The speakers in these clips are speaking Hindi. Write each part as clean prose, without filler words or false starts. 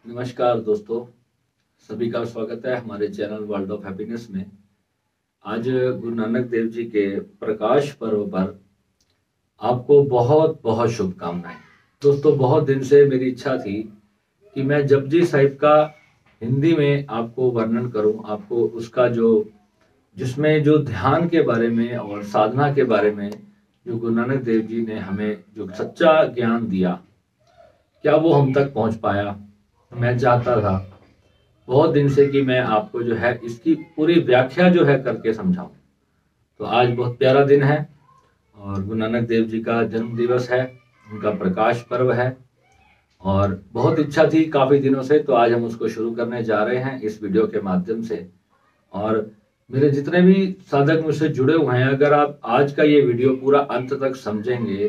नमस्कार दोस्तों, सभी का स्वागत है हमारे चैनल वर्ल्ड ऑफ हैप्पीनेस में। आज गुरु नानक देव जी के प्रकाश पर्व पर आपको बहुत बहुत शुभकामनाएं। दोस्तों, बहुत दिन से मेरी इच्छा थी कि मैं जपजी साहिब का हिंदी में आपको वर्णन करूं, आपको उसका जिसमें जो ध्यान के बारे में और साधना के बारे में जो गुरु नानक देव जी ने हमें जो सच्चा ज्ञान दिया, क्या वो हम तक पहुंच पाया। मैं चाहता था बहुत दिन से कि मैं आपको जो है इसकी पूरी व्याख्या जो है करके समझाऊं। तो आज बहुत प्यारा दिन है और गुरु नानक देव जी का जन्म दिवस है, उनका प्रकाश पर्व है और बहुत इच्छा थी काफ़ी दिनों से, तो आज हम उसको शुरू करने जा रहे हैं इस वीडियो के माध्यम से। और मेरे जितने भी साधक मुझसे जुड़े हुए हैं, अगर आप आज का ये वीडियो पूरा अंत तक समझेंगे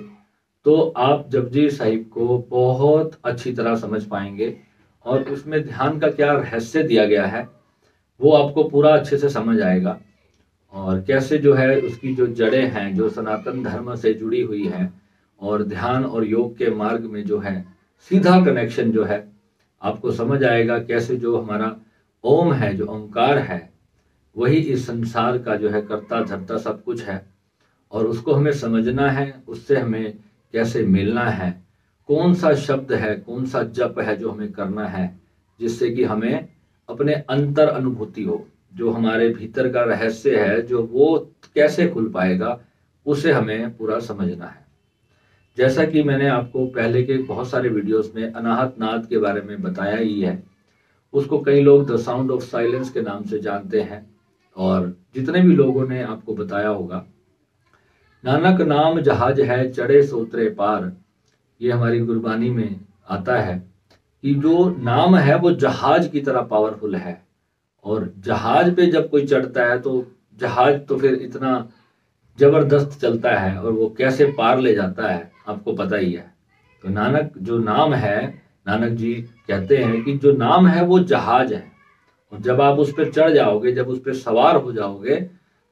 तो आप जपजी साहिब को बहुत अच्छी तरह समझ पाएंगे और उसमें ध्यान का क्या रहस्य दिया गया है वो आपको पूरा अच्छे से समझ आएगा। और कैसे जो है उसकी जो जड़ें हैं जो सनातन धर्म से जुड़ी हुई हैं और ध्यान और योग के मार्ग में जो है सीधा कनेक्शन जो है आपको समझ आएगा। कैसे जो हमारा ओम है, जो ओंकार है, वही इस संसार का जो है कर्ता धर्ता सब कुछ है और उसको हमें समझना है, उससे हमें कैसे मिलना है, कौन सा शब्द है, कौन सा जप है जो हमें करना है, जिससे कि हमें अपने अंतर अनुभूति हो, जो हमारे भीतर का रहस्य है जो वो कैसे खुल पाएगा, उसे हमें पूरा समझना है। जैसा कि मैंने आपको पहले के बहुत सारे वीडियोस में अनाहत नाद के बारे में बताया ही है, उसको कई लोग द साउंड ऑफ साइलेंस के नाम से जानते हैं और जितने भी लोगों ने आपको बताया होगा, नानक नाम जहाज है चढ़े सोतरे पार, ये हमारी गुरबानी में आता है कि जो नाम है वो जहाज की तरह पावरफुल है। और जहाज पे जब कोई चढ़ता है तो जहाज तो फिर इतना जबरदस्त चलता है और वो कैसे पार ले जाता है आपको पता ही है। तो नानक जो नाम है, नानक जी कहते हैं कि जो नाम है वो जहाज है और जब आप उस पर चढ़ जाओगे, जब उस पर सवार हो जाओगे,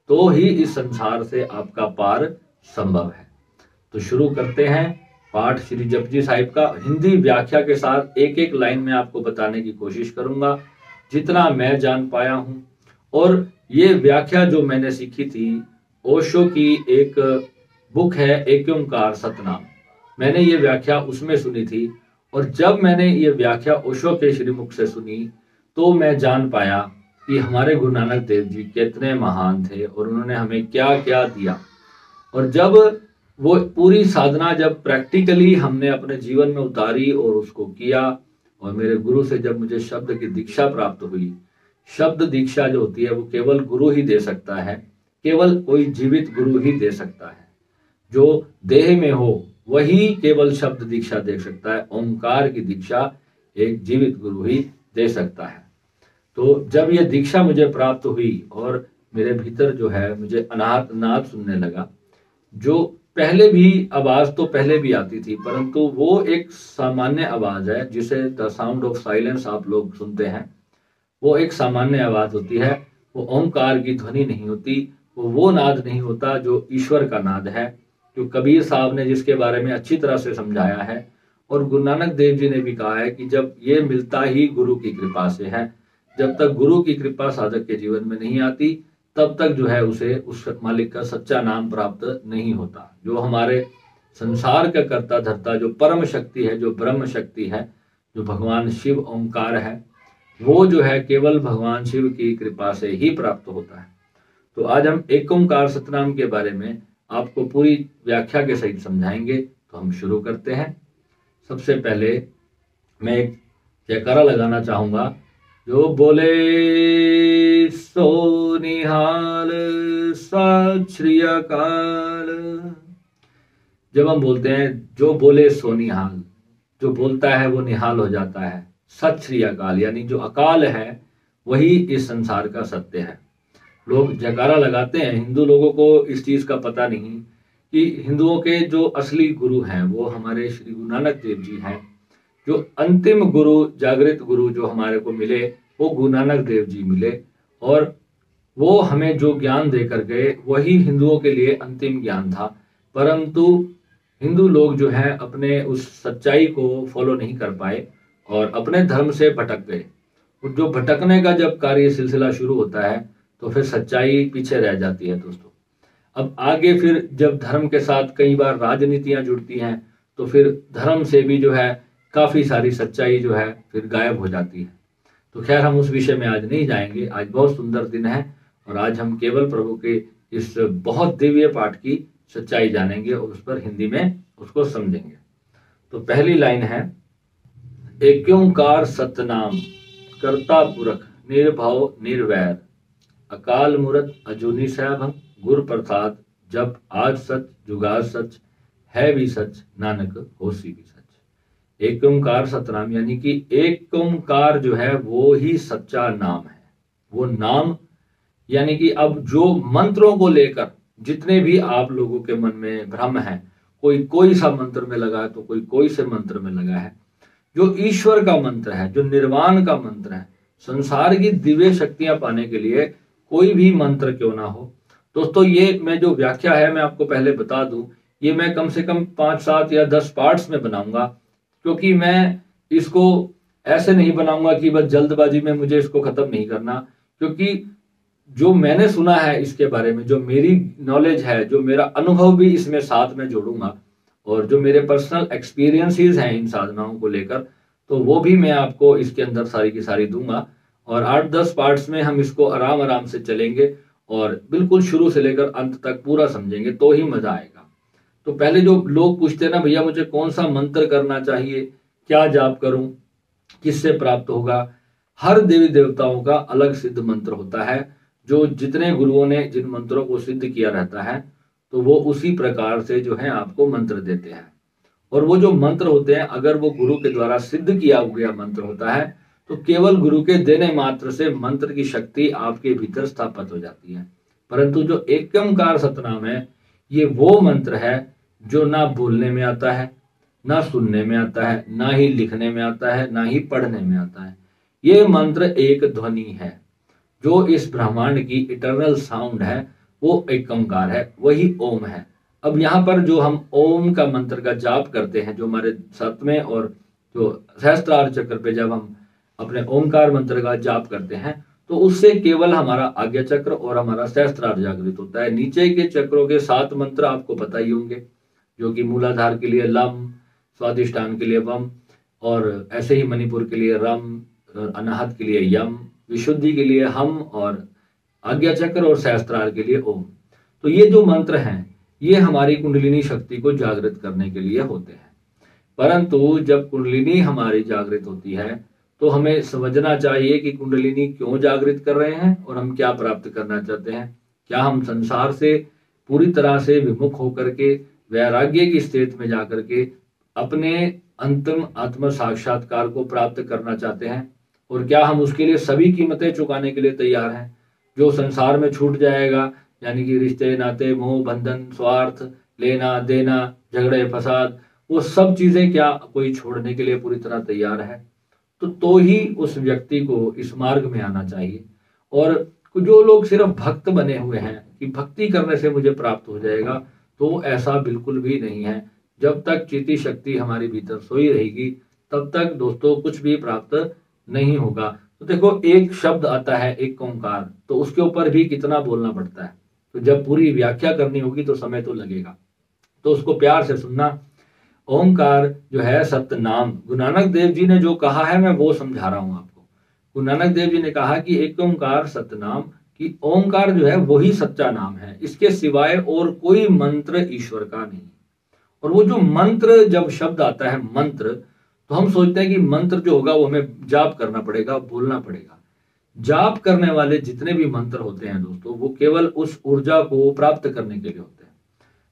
तो ही इस संसार से आपका पार संभव है। तो शुरू करते हैं पाठ श्री जपजी साहिब का। हिंदी व्याख्या के साथ एक एक लाइन में आपको बताने की कोशिश करूंगा जितना मैं जान पाया हूं। और ये व्याख्या जो मैंने सीखी थी, ओशो की एक बुक है एक ओंकार सतनाम, मैंने ये व्याख्या उसमें सुनी थी। और जब मैंने ये व्याख्या ओशो के श्रीमुख से सुनी तो मैं जान पाया कि हमारे गुरु नानक देव जी कितने महान थे और उन्होंने हमें क्या क्या दिया। और जब वो पूरी साधना जब प्रैक्टिकली हमने अपने जीवन में उतारी और उसको किया, और मेरे गुरु से जब मुझे शब्द की दीक्षा प्राप्त हुई, शब्द दीक्षा जो होती है वो केवल गुरु ही दे सकता है, केवल कोई जीवित गुरु ही दे सकता है। जो देह में हो वही केवल शब्द दीक्षा दे सकता है, ओंकार की दीक्षा एक जीवित गुरु ही दे सकता है। तो जब ये दीक्षा मुझे प्राप्त हुई और मेरे भीतर जो है मुझे अनाहत नाद सुनने लगा, जो पहले भी आवाज तो पहले भी आती थी, परंतु वो एक सामान्य आवाज है जिसे द साउंड ऑफ साइलेंस आप लोग सुनते हैं। वो एक सामान्य आवाज होती है, वो ओंकार की ध्वनि नहीं होती, वो नाद नहीं होता जो ईश्वर का नाद है, जो कबीर साहब ने जिसके बारे में अच्छी तरह से समझाया है। और गुरु नानक देव जी ने भी कहा है कि जब ये मिलता ही गुरु की कृपा से है, जब तक गुरु की कृपा साधक के जीवन में नहीं आती तब तक जो है उसे उस मालिक का सच्चा नाम प्राप्त नहीं होता। जो हमारे संसार का कर्ता धर्ता जो परम शक्ति है, जो ब्रह्म शक्ति है, जो भगवान शिव ओंकार है, वो जो है केवल भगवान शिव की कृपा से ही प्राप्त होता है। तो आज हम एक ओंकार सतनाम के बारे में आपको पूरी व्याख्या के सहित समझाएंगे। तो हम शुरू करते हैं। सबसे पहले मैं एक जयकारा लगाना चाहूंगा, जो बोले सो निहाल, सत श्री अकाल। जब हम बोलते हैं जो बोले सो निहाल, जो बोलता है वो निहाल हो जाता है। सत श्री अकाल यानी जो अकाल है वही इस संसार का सत्य है। लोग जयकारा लगाते हैं, हिंदू लोगों को इस चीज का पता नहीं कि हिंदुओं के जो असली गुरु हैं वो हमारे श्री गुरु नानक देव जी हैं। जो अंतिम गुरु, जागृत गुरु जो हमारे को मिले वो गुरु नानक देव जी मिले और वो हमें जो ज्ञान देकर गए वही हिंदुओं के लिए अंतिम ज्ञान था। परंतु हिंदू लोग जो है अपने उस सच्चाई को फॉलो नहीं कर पाए और अपने धर्म से भटक गए। और जो भटकने का जब कार्य सिलसिला शुरू होता है तो फिर सच्चाई पीछे रह जाती है दोस्तों। अब आगे फिर जब धर्म के साथ कई बार राजनीतियां जुड़ती हैं तो फिर धर्म से भी जो है काफी सारी सच्चाई जो है फिर गायब हो जाती है। तो खैर हम उस विषय में आज नहीं जाएंगे। आज बहुत सुंदर दिन है और आज हम केवल प्रभु के इस बहुत दिव्य पाठ की सच्चाई जानेंगे और उस पर हिंदी में उसको समझेंगे। तो पहली लाइन है, एक ओंकार सतनाम कर्ता पुरख निर्भव निर्वैर अकाल मूरत अजूनी सैभं गुर प्रसाद जब आज सच जुगाद सच है भी सच नानक होसी भी सच। एक ओंकार सतनाम यानी कि एक ओंकार जो है वो ही सच्चा नाम है। वो नाम यानी कि अब जो मंत्रों को लेकर जितने भी आप लोगों के मन में भ्रम है, कोई सा मंत्र में लगा है तो कोई से मंत्र में लगा है, जो ईश्वर का मंत्र है, जो निर्वाण का मंत्र है, संसार की दिव्य शक्तियां पाने के लिए कोई भी मंत्र क्यों ना हो। दोस्तों ये मैं जो व्याख्या है मैं आपको पहले बता दूं, ये मैं कम से कम 5, 7 या 10 पार्ट्स में बनाऊंगा, क्योंकि मैं इसको ऐसे नहीं बनाऊंगा कि बस जल्दबाजी में मुझे इसको खत्म नहीं करना। क्योंकि जो मैंने सुना है इसके बारे में, जो मेरी नॉलेज है, जो मेरा अनुभव भी इसमें साथ में जोड़ूंगा और जो मेरे पर्सनल एक्सपीरियंसेस हैं इन साधनाओं को लेकर, तो वो भी मैं आपको इसके अंदर सारी की सारी दूंगा। और 8-10 पार्ट्स में हम इसको आराम आराम से चलेंगे और बिल्कुल शुरू से लेकर अंत तक पूरा समझेंगे तो ही मजा आएगा। तो पहले जो लोग पूछते हैं ना, भैया मुझे कौन सा मंत्र करना चाहिए, क्या जाप करूं, किससे प्राप्त होगा, हर देवी देवताओं का अलग सिद्ध मंत्र होता है। जो जितने गुरुओं ने जिन मंत्रों को सिद्ध किया रहता है तो वो उसी प्रकार से जो है आपको मंत्र देते हैं। और वो जो मंत्र होते हैं, अगर वो गुरु के द्वारा सिद्ध किया गया मंत्र होता है तो केवल गुरु के देने मात्र से मंत्र की शक्ति आपके भीतर स्थापित हो जाती है। परंतु जो एक ओंकार सतनाम है, ये वो मंत्र है जो ना बोलने में आता है, ना सुनने में आता है, ना ही लिखने में आता है, ना ही पढ़ने में आता है। ये मंत्र एक ध्वनि है। जो इस ब्रह्मांड की इटरनल साउंड है वो एक ओंकार है, वही ओम है। अब यहाँ पर जो हम ओम का मंत्र का जाप करते हैं, जो हमारे 7वें और जो सहस्त्रार चक्र पे जब हम अपने ओंकार मंत्र का जाप करते हैं तो उससे केवल हमारा आज्ञा चक्र और हमारा सहस्त्रार जागृत होता है। नीचे के चक्रों के 7 मंत्र आपको पता ही होंगे, जो कि मूलाधार के लिए लम, स्वादिष्ठान के लिए वम, और ऐसे ही मणिपुर के लिए रम, अनाहत के लिए यम, विशुद्धि के लिए हम, और आज्ञा चक्र और सहस्त्रार के लिए ओम। तो ये जो मंत्र हैं ये हमारी कुंडलिनी शक्ति को जागृत करने के लिए होते हैं। परंतु जब कुंडलिनी हमारी जागृत होती है तो हमें समझना चाहिए कि कुंडलिनी क्यों जागृत कर रहे हैं और हम क्या प्राप्त करना चाहते हैं। क्या हम संसार से पूरी तरह से विमुख होकर के वैराग्य की स्थिति में जाकर के अपने अंतिम आत्म साक्षात्कार को प्राप्त करना चाहते हैं, और क्या हम उसके लिए सभी कीमतें चुकाने के लिए तैयार हैं। जो संसार में छूट जाएगा, यानी कि रिश्ते नाते मोह बंधन स्वार्थ लेना देना झगड़े फसाद, वो सब चीजें क्या कोई छोड़ने के लिए पूरी तरह तैयार है? तो ही उस व्यक्ति को इस मार्ग में आना चाहिए। और जो लोग सिर्फ भक्त बने हुए हैं कि भक्ति करने से मुझे प्राप्त हो जाएगा, तो ऐसा बिल्कुल भी नहीं है। जब तक चिति शक्ति हमारे भीतर सोई रहेगी तब तक दोस्तों कुछ भी प्राप्त नहीं होगा। तो देखो, एक शब्द आता है एक ओंकार, तो उसके ऊपर भी कितना बोलना पड़ता है। तो जब पूरी व्याख्या करनी होगी तो समय तो लगेगा, तो उसको प्यार से सुनना। ओंकार जो है सतनाम, गुरु नानक देव जी ने जो कहा है मैं वो समझा रहा हूं आपको। गुरु नानक देव जी ने कहा कि एक ओंकार सतनाम, कि ओंकार जो है वही सच्चा नाम है, इसके सिवाय और कोई मंत्र ईश्वर का नहीं। और वो जो मंत्र, जब शब्द आता है मंत्र, तो हम सोचते हैं कि मंत्र जो होगा वो हमें जाप करना पड़ेगा, बोलना पड़ेगा। जाप करने वाले जितने भी मंत्र होते हैं दोस्तों, वो केवल उस ऊर्जा को प्राप्त करने के लिए होते हैं।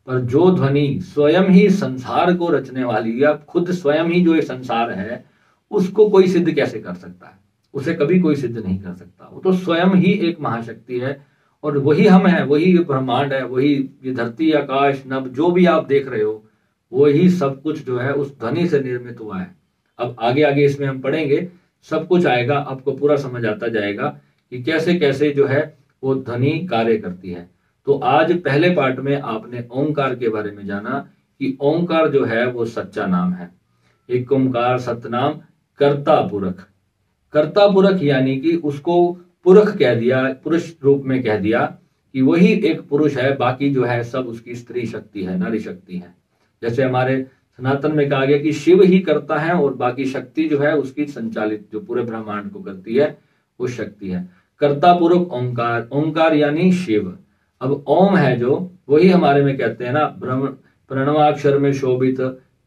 पर जो ध्वनि स्वयं ही संसार को रचने वाली, या खुद स्वयं ही जो ये संसार है, उसको कोई सिद्ध कैसे कर सकता है? उसे कभी कोई सिद्ध नहीं कर सकता। वो तो स्वयं ही एक महाशक्ति है, और वही हम हैं, वही ब्रह्मांड है, वही ये धरती आकाश नभ जो भी आप देख रहे हो, वही सब कुछ जो है उस ध्वनि से निर्मित हुआ है। अब आगे आगे इसमें हम पढ़ेंगे, सब कुछ आएगा, आपको पूरा समझ आता जाएगा कि कैसे कैसे जो है वो ध्वनि कार्य करती है। तो आज पहले पार्ट में आपने ओंकार के बारे में जाना कि ओंकार जो है वो सच्चा नाम है। एक ओंकार सतनाम कर्ता पुरख। कर्ता पुरख यानी कि उसको पुरख कह दिया, पुरुष रूप में कह दिया कि वही एक पुरुष है, बाकी जो है सब उसकी स्त्री शक्ति है, नारी शक्ति है। जैसे हमारे सनातन में कहा गया कि शिव ही करता है और बाकी शक्ति जो है उसकी संचालित, जो पूरे ब्रह्मांड को करती है वो शक्ति है। कर्ता पुरुष ओंकार, ओंकार यानी शिव। अब ओम है जो, वही हमारे में कहते हैं ना, ब्रह्म प्रणवाक्षर में शोभित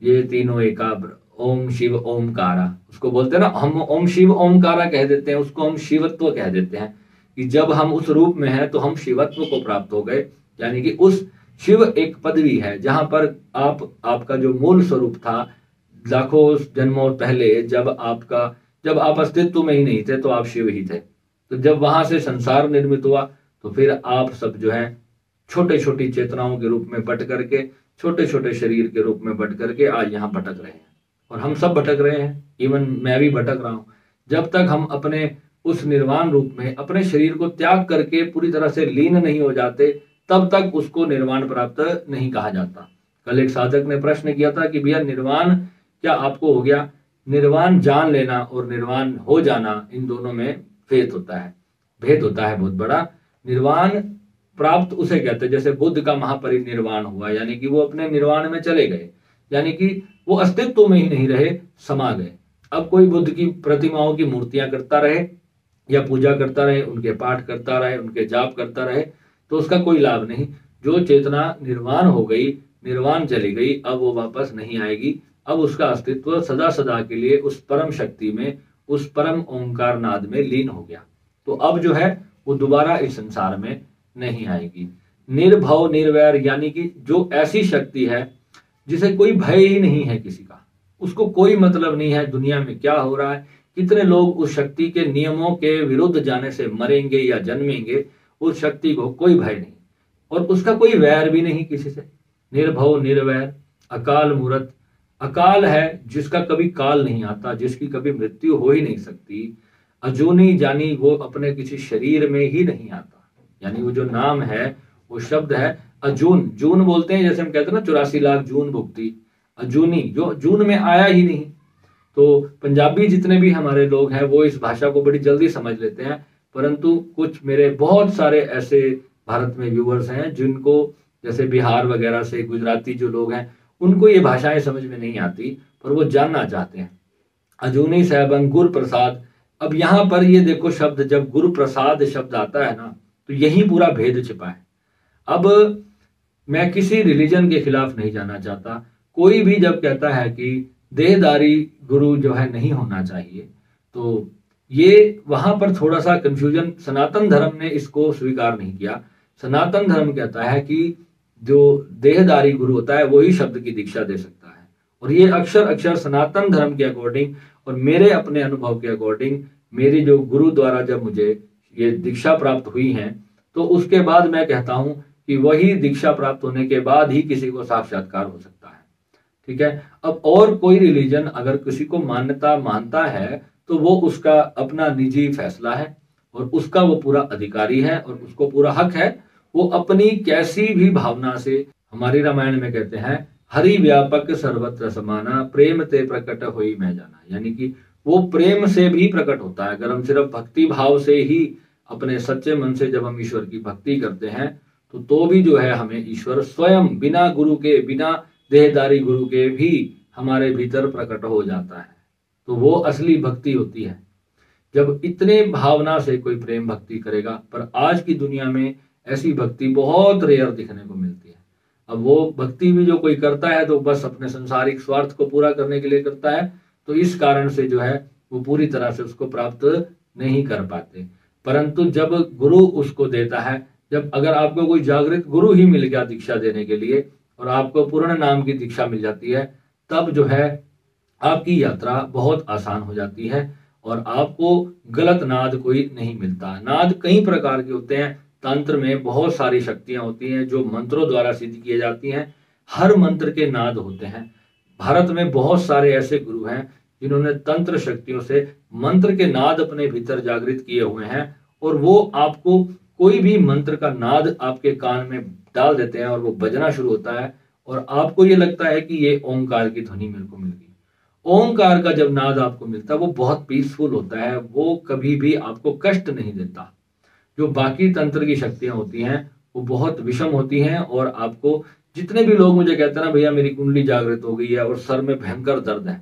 ये तीनों एकाग्र, ओम शिव ओमकारा, उसको बोलते हैं ना हम, ओम शिव ओमकारा कह देते हैं, उसको हम शिवत्व कह देते हैं कि जब हम उस रूप में हैं तो हम शिवत्व को प्राप्त हो गए। यानी कि उस शिव एक पदवी है जहां पर आपका जो मूल स्वरूप था लाखों जन्मों पहले, जब आप अस्तित्व में ही नहीं थे तो आप शिव ही थे। तो जब वहां से संसार निर्मित हुआ तो फिर आप सब जो है छोटे छोटी चेतनाओं के रूप में बट करके, छोटे छोटे शरीर के रूप में बट करके आज यहाँ भटक रहे हैं। और हम सब भटक रहे हैं, इवन मैं भी भटक रहा हूं। जब तक हम अपने उस निर्वाण रूप में अपने शरीर को त्याग करके पूरी तरह से लीन नहीं हो जाते, तब तक उसको निर्वाण प्राप्त नहीं कहा जाता। कल एक साधक ने प्रश्न किया था कि भैया निर्वाण क्या आपको हो गया? निर्वाण जान लेना और निर्वाण हो जाना, इन दोनों में भेद होता है, बहुत बड़ा। निर्वाण प्राप्त उसे कहते हैं, जैसे बुद्ध का महापरिनिर्वाण हुआ, यानी कि वो अपने निर्वाण में चले गए, यानी कि वो अस्तित्व में ही नहीं रहे, समा गए। अब कोई बुद्ध की प्रतिमाओं की मूर्तियां करता रहे या पूजा करता रहे, उनके पाठ करता रहे, उनके जाप करता रहे, तो उसका कोई लाभ नहीं। जो चेतना निर्वाण हो गई, निर्वाण चली गई, अब वो वापस नहीं आएगी। अब उसका अस्तित्व सदा सदा के लिए उस परम शक्ति में, उस परम ओंकार नाद में लीन हो गया। तो अब जो है वो दोबारा इस संसार में नहीं आएगी। निर्भव निर्वैर यानी कि जो ऐसी शक्ति है जिसे कोई भय ही नहीं है किसी का, उसको कोई मतलब नहीं है दुनिया में क्या हो रहा है, कितने लोग उस शक्ति के नियमों के विरुद्ध जाने से मरेंगे या जन्मेंगे, उस शक्ति को कोई भय नहीं और उसका कोई वैर भी नहीं किसी से। निर्भव निर्वैर, अकाल मूर्त, अकाल है जिसका कभी काल नहीं आता, जिसकी कभी मृत्यु हो ही नहीं सकती। अजूनी जानी, वो अपने किसी शरीर में ही नहीं आता, यानी वो जो नाम है, वो शब्द है अजून। जून बोलते हैं, जैसे हम कहते हैं ना 84 लाख जून भुगती, अजूनी जो जून में आया ही नहीं। तो पंजाबी जितने भी हमारे लोग हैं वो इस भाषा को बड़ी जल्दी समझ लेते हैं, परंतु कुछ मेरे बहुत सारे ऐसे भारत में व्यूअर्स हैं जिनको, जैसे बिहार वगैरह से गुजराती जो लोग हैं, उनको ये भाषाएं समझ में नहीं आती, पर वो जानना चाहते हैं। अजूनी साहबन गुरु प्रसाद, अब यहाँ पर ये देखो शब्द, जब गुरु प्रसाद शब्द आता है ना, तो यही पूरा भेद छिपा है। अब मैं किसी रिलीजन के खिलाफ नहीं जाना चाहता, कोई भी जब कहता है कि देहदारी गुरु जो है नहीं होना चाहिए, तो ये वहां पर थोड़ा सा कंफ्यूजन, सनातन धर्म ने इसको स्वीकार नहीं किया। सनातन धर्म कहता है कि जो देहदारी गुरु होता है वही शब्द की दीक्षा दे सकता है, और ये अक्षर सनातन धर्म के अकॉर्डिंग और मेरे अपने अनुभव के अकॉर्डिंग, मेरी जो गुरु द्वारा जब मुझे ये दीक्षा प्राप्त हुई है, तो उसके बाद मैं कहता हूं कि वही दीक्षा प्राप्त होने के बाद ही किसी को साक्षात्कार हो सकता है। ठीक है। अब और कोई रिलीजन अगर किसी को मान्यता मानता है तो वो उसका अपना निजी फैसला है और उसका वो पूरा अधिकारी है और उसको पूरा हक है, वो अपनी कैसी भी भावना से, हमारी रामायण में कहते हैं हरि व्यापक सर्वत्र समाना, प्रेम ते प्रकट होई मैं जाना, यानी कि वो प्रेम से भी प्रकट होता है। अगर हम सिर्फ भक्ति भाव से ही, अपने सच्चे मन से जब हम ईश्वर की भक्ति करते हैं तो भी जो है हमें ईश्वर स्वयं बिना गुरु के, बिना देहदारी गुरु के भी हमारे भीतर प्रकट हो जाता है। तो वो असली भक्ति होती है जब इतने भावना से कोई प्रेम भक्ति करेगा। पर आज की दुनिया में ऐसी भक्ति बहुत रेयर दिखने को मिलती है। अब वो भक्ति भी जो कोई करता है तो बस अपने संसारिक स्वार्थ को पूरा करने के लिए करता है, तो इस कारण से जो है वो पूरी तरह से उसको प्राप्त नहीं कर पाते। परंतु जब गुरु उसको देता है, जब अगर आपको कोई जागृत गुरु ही मिल गया दीक्षा देने के लिए और आपको पूर्ण नाम की दीक्षा मिल जाती है, तब जो है आपकी यात्रा बहुत आसान हो जाती है और आपको गलत नाद कोई नहीं मिलता। नाद कई प्रकार के होते हैं, तंत्र में बहुत सारी शक्तियां होती हैं जो मंत्रों द्वारा सिद्ध किए जाती हैं। हर मंत्र के नाद होते हैं। भारत में बहुत सारे ऐसे गुरु हैं जिन्होंने तंत्र शक्तियों से मंत्र के नाद अपने भीतर जागृत किए हुए हैं और वो आपको कोई भी मंत्र का नाद आपके कान में डाल देते हैं और वो बजना शुरू होता है और आपको ये लगता है कि ये ओंकार की ध्वनि मेरे को मिल गई। ओंकार का जब नाद आपको मिलता है वो बहुत पीसफुल होता है, वो कभी भी आपको कष्ट नहीं देता। जो बाकी तंत्र की शक्तियां होती हैं वो बहुत विषम होती हैं, और आपको, जितने भी लोग मुझे कहते हैं ना भैया मेरी कुंडली जागृत हो गई है और सर में भयंकर दर्द है,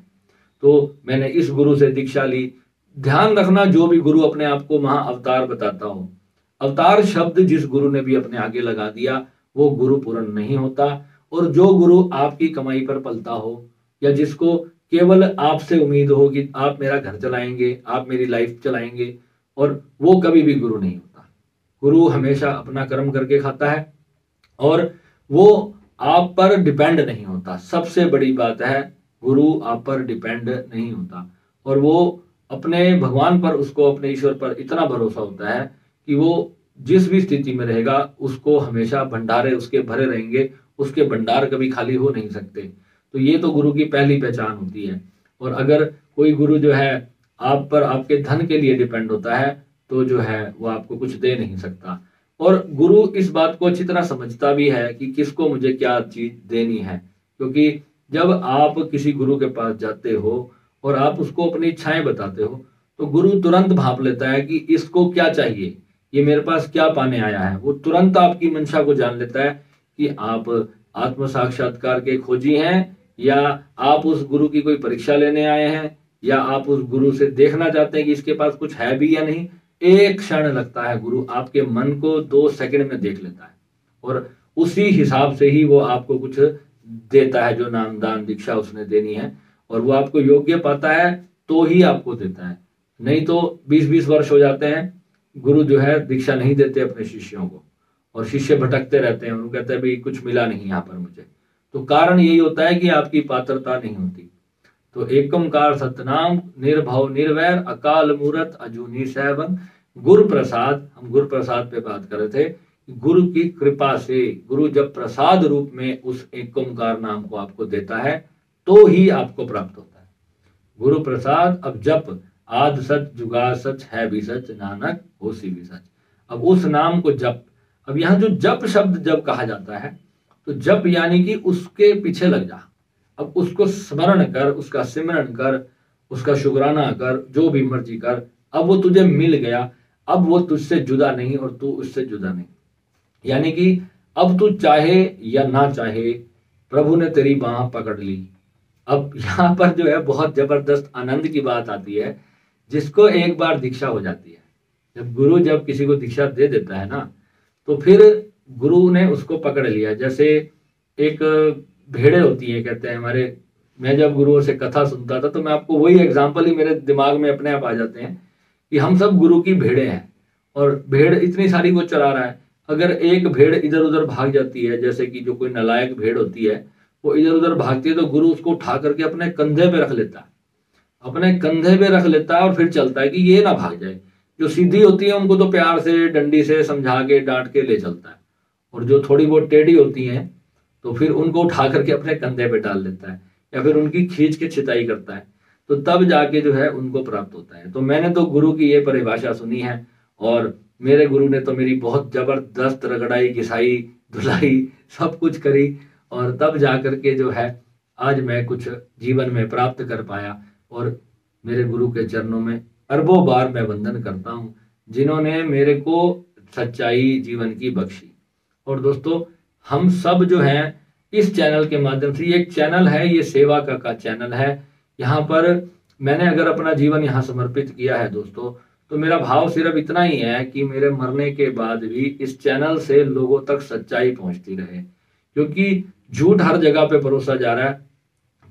तो मैंने इस गुरु से दीक्षा ली। ध्यान रखना, जो भी गुरु अपने आप को महा अवतार बताता हो, अवतार शब्द जिस गुरु ने भी अपने आगे लगा दिया वो गुरु पूर्ण नहीं होता। और जो गुरु आपकी कमाई पर पलता हो, या जिसको केवल आपसे उम्मीद हो कि आप मेरा घर चलाएंगे, आप मेरी लाइफ चलाएंगे, और वो कभी भी गुरु नहीं होता। गुरु हमेशा अपना कर्म करके खाता है और वो आप पर डिपेंड नहीं होता। सबसे बड़ी बात है, गुरु आप पर डिपेंड नहीं होता, और वो अपने भगवान पर, उसको अपने ईश्वर पर इतना भरोसा होता है कि वो जिस भी स्थिति में रहेगा उसको हमेशा भंडारे उसके भरे रहेंगे, उसके भंडार कभी खाली हो नहीं सकते। तो ये तो गुरु की पहली पहचान होती है। और अगर कोई गुरु जो है आप पर आपके धन के लिए डिपेंड होता है तो जो है वो आपको कुछ दे नहीं सकता। और गुरु इस बात को अच्छी तरह समझता भी है कि किसको मुझे क्या चीज देनी है, क्योंकि जब आप किसी गुरु के पास जाते हो और आप उसको अपनी इच्छाएं बताते हो तो गुरु तुरंत भांप लेता है कि इसको क्या चाहिए, ये मेरे पास क्या पाने आया है। वो तुरंत आपकी मंशा को जान लेता है कि आप आत्म साक्षात्कार के खोजी हैं, या आप उस गुरु की कोई परीक्षा लेने आए हैं, या आप उस गुरु से देखना चाहते हैं कि इसके पास कुछ है भी या नहीं। एक क्षण लगता है, गुरु आपके मन को 2 सेकंड में देख लेता है, और उसी हिसाब से ही वो आपको कुछ देता है, जो नाम दान दीक्षा उसने देनी है, और वो आपको योग्य पाता है तो ही आपको देता है। नहीं तो 20-20 वर्ष हो जाते हैं, गुरु जो है दीक्षा नहीं देते अपने शिष्यों को, और शिष्य भटकते रहते हैं, उनको कहते हैं भाई कुछ मिला नहीं यहाँ पर मुझे। तो कारण यही होता है कि आपकी पात्रता नहीं होती। तो एकमकार सतनाम निर्भव निर्वैर अकाल मूरत अजूनी सैभं गुरु प्रसाद। हम गुरु प्रसाद पे बात कर रहे थे। गुरु की कृपा से, गुरु जब प्रसाद रूप में उस एक ओंकार नाम को आपको देता है तो ही आपको प्राप्त होता है। गुरु प्रसाद अब जप आद सच जुगा सच है भी सच नानक होसी भी सच। अब उस नाम को जप, अब यहाँ जो जप शब्द जब कहा जाता है तो जप यानी कि उसके पीछे लग जा। अब उसको स्मरण कर, उसका सिमरण कर, उसका शुक्राना कर, जो भी मर्जी कर। अब वो तुझे मिल गया, अब वो तुझसे जुदा नहीं और तू उससे जुदा नहीं। यानी कि अब तू चाहे या ना चाहे प्रभु ने तेरी बाह पकड़ ली। अब यहाँ पर जो है बहुत जबरदस्त आनंद की बात आती है। जिसको एक बार दीक्षा हो जाती है, जब गुरु जब किसी को दीक्षा दे देता है ना, तो फिर गुरु ने उसको पकड़ लिया। जैसे एक भेड़े होती है, कहते हैं हमारे, मैं जब गुरुओं से कथा सुनता था तो मैं आपको वही एग्जाम्पल ही मेरे दिमाग में अपने आप आ जाते हैं कि हम सब गुरु की भेड़े हैं, और भेड़ इतनी सारी को चरा रहा है। अगर एक भेड़ इधर उधर भाग जाती है, जैसे कि जो कोई नालायक भेड़ होती है वो इधर उधर भागती है, तो गुरु उसको उठा करके अपने कंधे पे रख लेता है, अपने कंधे पे रख लेता है और फिर चलता है कि ये ना भाग जाए। जो सीधी होती है उनको तो प्यार से डंडी से समझा के डांट के ले चलता है, और जो थोड़ी बहुत टेढ़ी होती हैं तो फिर उनको उठा करके अपने कंधे पे डाल लेता है, या फिर उनकी खींच के छिताई करता है, तो तब जाके जो है उनको प्राप्त होता है। तो मैंने तो गुरु की ये परिभाषा सुनी है, और मेरे गुरु ने तो मेरी बहुत जबरदस्त रगड़ाई घिसाई धुलाई सब कुछ करी, और तब जा करके जो है आज मैं कुछ जीवन में प्राप्त कर पाया। और मेरे गुरु के चरणों में अरबों बार मैं वंदन करता हूँ, जिन्होंने मेरे को सच्चाई जीवन की बख्शी। और दोस्तों, हम सब जो हैं इस चैनल के माध्यम से, ये एक चैनल है, ये सेवा का चैनल है। यहाँ पर मैंने अगर अपना जीवन यहाँ समर्पित किया है दोस्तों, तो मेरा भाव सिर्फ इतना ही है कि मेरे मरने के बाद भी इस चैनल से लोगों तक सच्चाई पहुंचती रहे। क्योंकि झूठ हर जगह पे परोसा जा रहा है,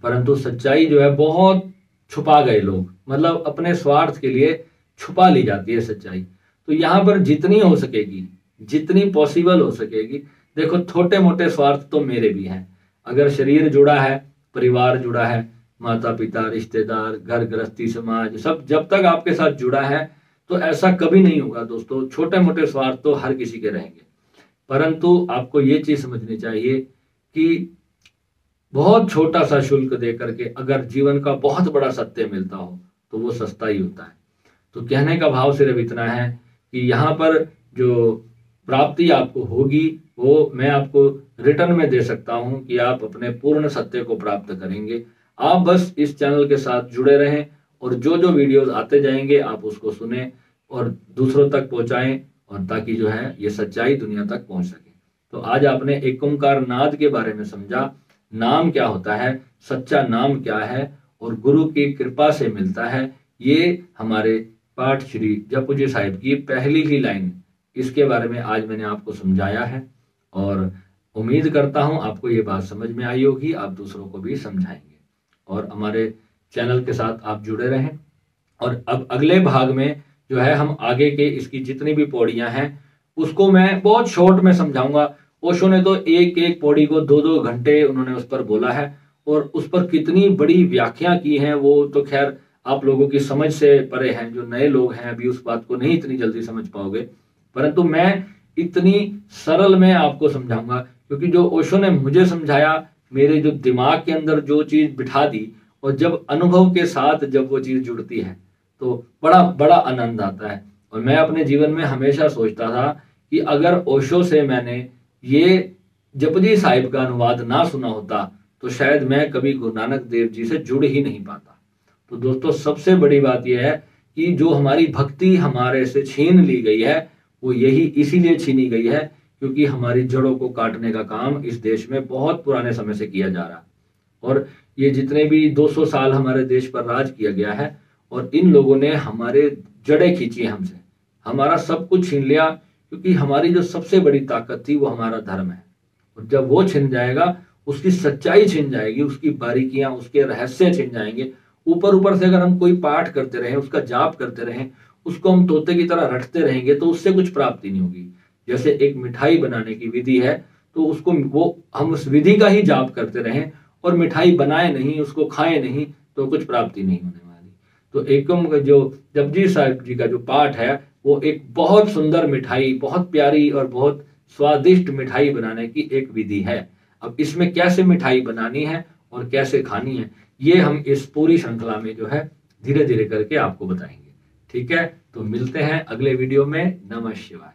परंतु सच्चाई जो है बहुत छुपा गए लोग, मतलब अपने स्वार्थ के लिए छुपा ली जाती है सच्चाई। तो यहाँ पर जितनी हो सकेगी, जितनी पॉसिबल हो सकेगी, देखो छोटे मोटे स्वार्थ तो मेरे भी हैं। अगर शरीर जुड़ा है, परिवार जुड़ा है, माता पिता रिश्तेदार घर गृहस्थी समाज सब जब तक आपके साथ जुड़ा है तो ऐसा कभी नहीं होगा दोस्तों। छोटे मोटे स्वार्थ तो हर किसी के रहेंगे, परंतु आपको ये चीज समझनी चाहिए कि बहुत छोटा सा शुल्क दे करके अगर जीवन का बहुत बड़ा सत्य मिलता हो तो वो सस्ता ही होता है। तो कहने का भाव सिर्फ इतना है कि यहाँ पर जो प्राप्ति आपको होगी वो मैं आपको रिटर्न में दे सकता हूँ कि आप अपने पूर्ण सत्य को प्राप्त करेंगे। आप बस इस चैनल के साथ जुड़े रहें और जो जो वीडियोस आते जाएंगे आप उसको सुने और दूसरों तक पहुंचाएं, और ताकि जो है ये सच्चाई दुनिया तक पहुंच सके। तो आज आपने एक ओंकार नाद के बारे में समझा, नाम क्या होता है, सच्चा नाम क्या है और गुरु की कृपा से मिलता है। ये हमारे पाठ श्री जपजी साहिब की पहली ही लाइन, इसके बारे में आज मैंने आपको समझाया है और उम्मीद करता हूं आपको ये बात समझ में आई होगी, आप दूसरों को भी समझाएंगे और हमारे चैनल के साथ आप जुड़े रहें। और अब अगले भाग में जो है हम आगे के इसकी जितनी भी पौड़ियां हैं उसको मैं बहुत शॉर्ट में समझाऊंगा। ओशो ने तो एक एक पौड़ी को 2-2 घंटे उन्होंने उस पर बोला है और उस पर कितनी बड़ी व्याख्या की है वो तो खैर आप लोगों की समझ से परे हैं। जो नए लोग हैं अभी उस बात को नहीं इतनी जल्दी समझ पाओगे, परंतु मैं इतनी सरल में आपको समझाऊंगा क्योंकि जो ओशो ने मुझे समझाया मेरे जो दिमाग के अंदर जो चीज बिठा दी, और जब अनुभव के साथ जब वो चीज जुड़ती है तो बड़ा बड़ा आनंद आता है। और मैं अपने जीवन में हमेशा सोचता था कि अगर ओशो से मैंने ये जपजी साहिब का अनुवाद ना सुना होता तो शायद मैं कभी गुरु नानक देव जी से जुड़ ही नहीं पाता। तो दोस्तों सबसे बड़ी बात यह है कि जो हमारी भक्ति हमारे से छीन ली गई है वो यही इसीलिए छीनी गई है क्योंकि हमारी जड़ों को काटने का काम इस देश में बहुत पुराने समय से किया जा रहा है। और ये जितने भी 200 साल हमारे देश पर राज किया गया है और इन लोगों ने हमारे जड़ें खींची हमसे, हमारा सब कुछ छीन लिया क्योंकि हमारी जो सबसे बड़ी ताकत थी वो हमारा धर्म है। और जब वो छिन जाएगा, उसकी सच्चाई छिन जाएगी, उसकी बारीकियां, उसके रहस्य छिन जाएंगे। ऊपर ऊपर से अगर हम कोई पाठ करते रहें, उसका जाप करते रहें, उसको हम तोते की तरह रटते रहेंगे तो उससे कुछ प्राप्ति नहीं होगी। जैसे एक मिठाई बनाने की विधि है तो उसको हम उस विधि का ही जाप करते रहें और मिठाई बनाए नहीं, उसको खाए नहीं तो कुछ प्राप्ति नहीं होने वाली। तो एकम जो जपजी साहिब जी का जो पाठ है वो एक बहुत सुंदर मिठाई, बहुत प्यारी और बहुत स्वादिष्ट मिठाई बनाने की एक विधि है। अब इसमें कैसे मिठाई बनानी है और कैसे खानी है ये हम इस पूरी श्रृंखला में जो है धीरे धीरे करके आपको बताएंगे। ठीक है, तो मिलते हैं अगले वीडियो में। नमः शिवाय।